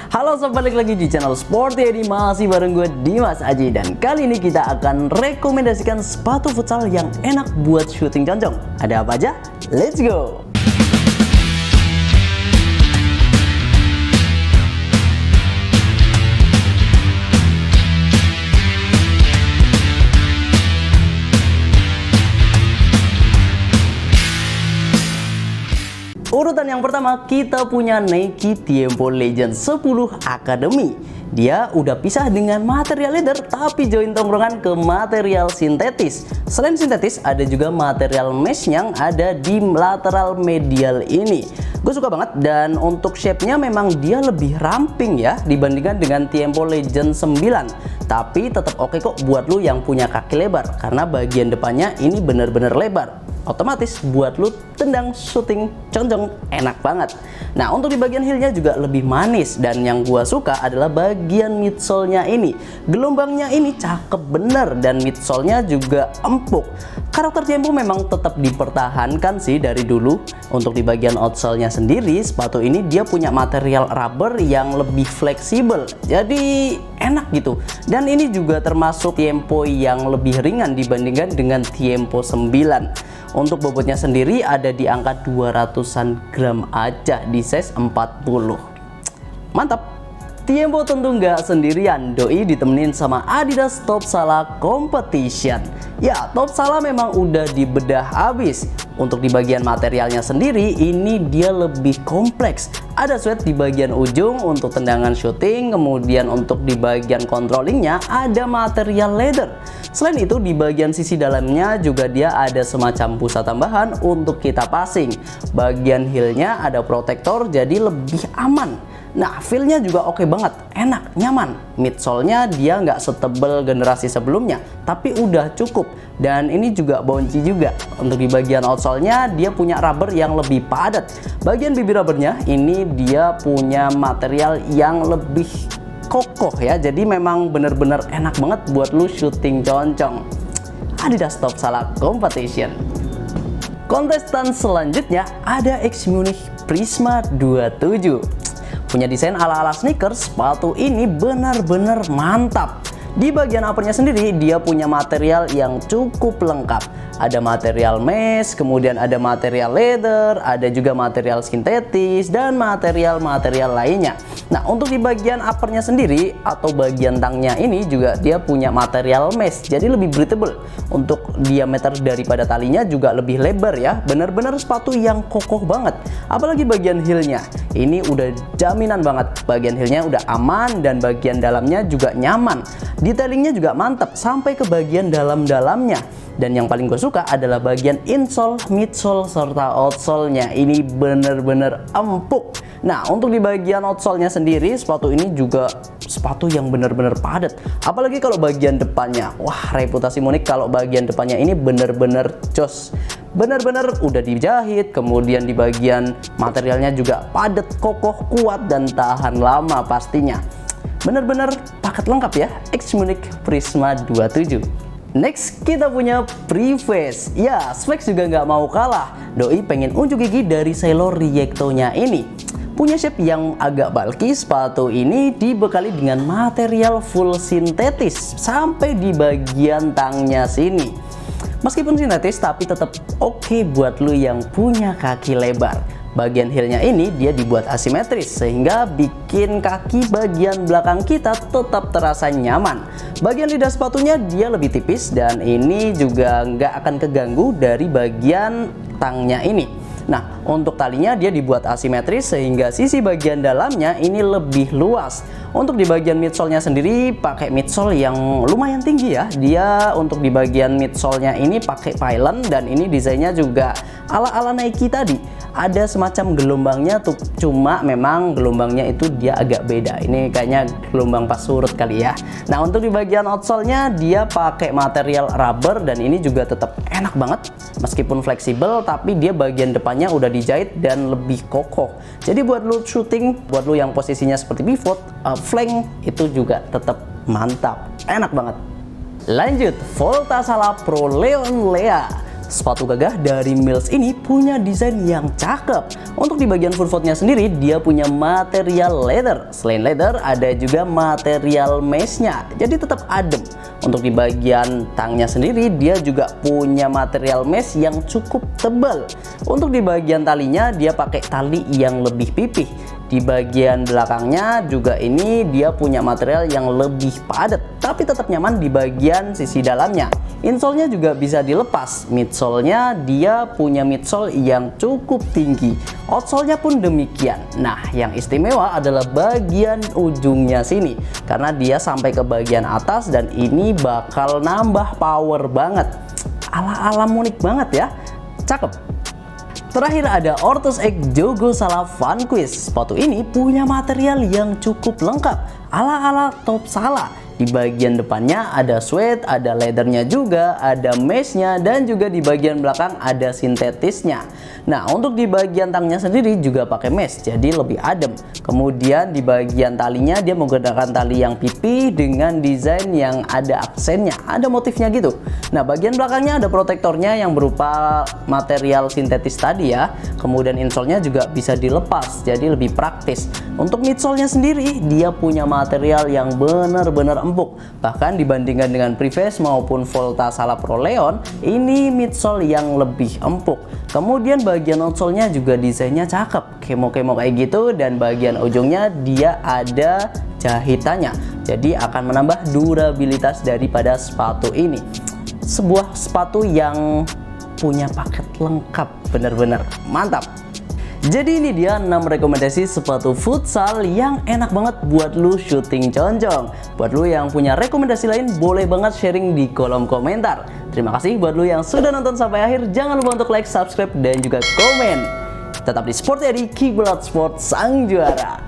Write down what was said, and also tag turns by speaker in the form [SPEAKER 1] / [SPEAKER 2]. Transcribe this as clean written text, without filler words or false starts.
[SPEAKER 1] Halo sobat, balik lagi di channel Sporty Edi, masih bareng gue Dimas Aji. Dan kali ini kita akan rekomendasikan sepatu futsal yang enak buat syuting conjong. Ada apa aja? Let's go! Urutan yang pertama, kita punya Nike Tiempo Legend 10 Academy. Dia udah pisah dengan material leather tapi join tongkrongan ke material sintetis. Selain sintetis, ada juga material mesh yang ada di lateral medial ini. Gue suka banget, dan untuk shape-nya memang dia lebih ramping ya dibandingkan dengan Tiempo Legend 9. Tapi tetap oke kok buat lu yang punya kaki lebar, karena bagian depannya ini bener-bener lebar. Otomatis buat lu tendang syuting conjong enak banget. Nah, untuk di bagian heelnya juga lebih manis, dan yang gua suka adalah bagian midsole-nya ini. Gelombangnya ini cakep bener, dan midsole-nya juga empuk. Karakter Tiempo memang tetap dipertahankan sih dari dulu. Untuk di bagian outsole-nya sendiri, sepatu ini dia punya material rubber yang lebih fleksibel, jadi enak gitu. Dan ini juga termasuk Tiempo yang lebih ringan dibandingkan dengan Tiempo 9. Untuk bobotnya sendiri ada di angka 200-an gram aja di size 40. Mantap. Tiempo tentu nggak sendirian, doi ditemenin sama Adidas Topshalla Competition. Ya, Topshalla memang udah dibedah habis. Untuk di bagian materialnya sendiri, ini dia lebih kompleks. Ada sweat di bagian ujung untuk tendangan syuting, kemudian untuk di bagian controllingnya ada material leather. Selain itu, di bagian sisi dalamnya juga dia ada semacam busa tambahan untuk kita passing. Bagian heelnya ada protektor, jadi lebih aman. Nah, feel-nya juga oke banget, enak, nyaman. Midsole-nya dia nggak setebal generasi sebelumnya, tapi udah cukup. Dan ini juga bouncy juga. Untuk di bagian outsole-nya dia punya rubber yang lebih padat. Bagian bibir rubbernya ini dia punya material yang lebih kokoh ya. Jadi memang bener-bener enak banget buat lu syuting concong. Adidas Topshalla Competition. Kontestan selanjutnya ada X Munich Prisma 27. Punya desain ala-ala sneakers, sepatu ini benar-benar mantap. Di bagian uppernya sendiri dia punya material yang cukup lengkap. Ada material mesh, kemudian ada material leather, ada juga material sintetis, dan material-material lainnya. Nah, untuk di bagian uppernya sendiri atau bagian tangnya ini juga dia punya material mesh, jadi lebih breathable. Untuk diameter daripada talinya juga lebih lebar ya. Benar-benar sepatu yang kokoh banget. Apalagi bagian heelnya, ini udah jaminan banget. Bagian heelnya udah aman, dan bagian dalamnya juga nyaman. Detailingnya juga mantap sampai ke bagian dalam-dalamnya. Dan yang paling gue suka adalah bagian insole, midsole, serta outsole-nya. Ini bener-bener empuk. Nah, untuk di bagian outsole-nya sendiri, sepatu ini juga sepatu yang bener-bener padat. Apalagi kalau bagian depannya. Wah, reputasi Munich kalau bagian depannya ini bener-bener jos. Bener-bener udah dijahit, kemudian di bagian materialnya juga padat, kokoh, kuat, dan tahan lama pastinya. Bener-bener paket lengkap ya, X Munich Prisma 27. Next, kita punya Preface. Ya, specs juga nggak mau kalah. Doi pengen unjuk gigi dari Sailor Riecto-nya ini. Punya shape yang agak bulky, sepatu ini dibekali dengan material full sintetis sampai di bagian tangnya sini. Meskipun sintetis, tapi tetap oke buat lu yang punya kaki lebar. Bagian heelnya ini dia dibuat asimetris sehingga bikin kaki bagian belakang kita tetap terasa nyaman. Bagian lidah sepatunya dia lebih tipis, dan ini juga nggak akan keganggu dari bagian tangnya ini. Nah, untuk talinya dia dibuat asimetris sehingga sisi bagian dalamnya ini lebih luas. Untuk di bagian midsole-nya sendiri pakai midsole yang lumayan tinggi ya. Dia untuk di bagian midsole-nya ini pakai pylon, dan ini desainnya juga ala-ala Nike tadi. Ada semacam gelombangnya tuh, cuma memang gelombangnya itu dia agak beda. Ini kayaknya gelombang pas surut kali ya. Nah, untuk di bagian outsole-nya dia pakai material rubber, dan ini juga tetap enak banget. Meskipun fleksibel, tapi dia bagian depannya udah dijahit dan lebih kokoh. Jadi buat lu shooting, buat lu yang posisinya seperti pivot, flank, itu juga tetap mantap. Enak banget. Lanjut, Voltasala Pro Leon Lea. Sepatu gagah dari Mills ini punya desain yang cakep. Untuk di bagian foot footnya sendiri, dia punya material leather. Selain leather, ada juga material mesh-nya, jadi tetap adem. Untuk di bagian tangnya sendiri, dia juga punya material mesh yang cukup tebal. Untuk di bagian talinya, dia pakai tali yang lebih pipih. Di bagian belakangnya juga ini dia punya material yang lebih padat, tapi tetap nyaman di bagian sisi dalamnya. Insole-nya juga bisa dilepas. Midsole-nya dia punya midsole yang cukup tinggi. Outsole-nya pun demikian. Nah, yang istimewa adalah bagian ujungnya sini, karena dia sampai ke bagian atas dan ini bakal nambah power banget. Ala-ala unik banget ya. Cakep. Terakhir ada Orthos X Jogo Sala Vanquish. Sepatu ini punya material yang cukup lengkap, ala-ala top Sala. Di bagian depannya ada suede, ada leathernya juga, ada meshnya, dan juga di bagian belakang ada sintetisnya. Nah, untuk di bagian tangnya sendiri juga pakai mesh, jadi lebih adem. Kemudian di bagian talinya dia menggunakan tali yang pipih dengan desain yang ada aksennya, ada motifnya gitu. Nah, bagian belakangnya ada protektornya yang berupa material sintetis tadi ya. Kemudian insole-nya juga bisa dilepas, jadi lebih praktis. Untuk midsole-nya sendiri dia punya material yang benar-benar empuk. Bahkan dibandingkan dengan Preface maupun Volta Sala Pro Leon, ini midsole yang lebih empuk. Kemudian bagian outsole-nya juga desainnya cakep, kemo-kemo kayak gitu, dan bagian ujungnya dia ada jahitannya. Jadi akan menambah durabilitas daripada sepatu ini. Sebuah sepatu yang punya paket lengkap, bener-bener mantap. Jadi ini dia 6 rekomendasi sepatu futsal yang enak banget buat lu syuting conjong. Buat lu yang punya rekomendasi lain, boleh banget sharing di kolom komentar. Terima kasih buat lu yang sudah nonton sampai akhir. Jangan lupa untuk like, subscribe, dan juga komen. Tetap di Sport Eddy, Kiblat Sport Sang Juara.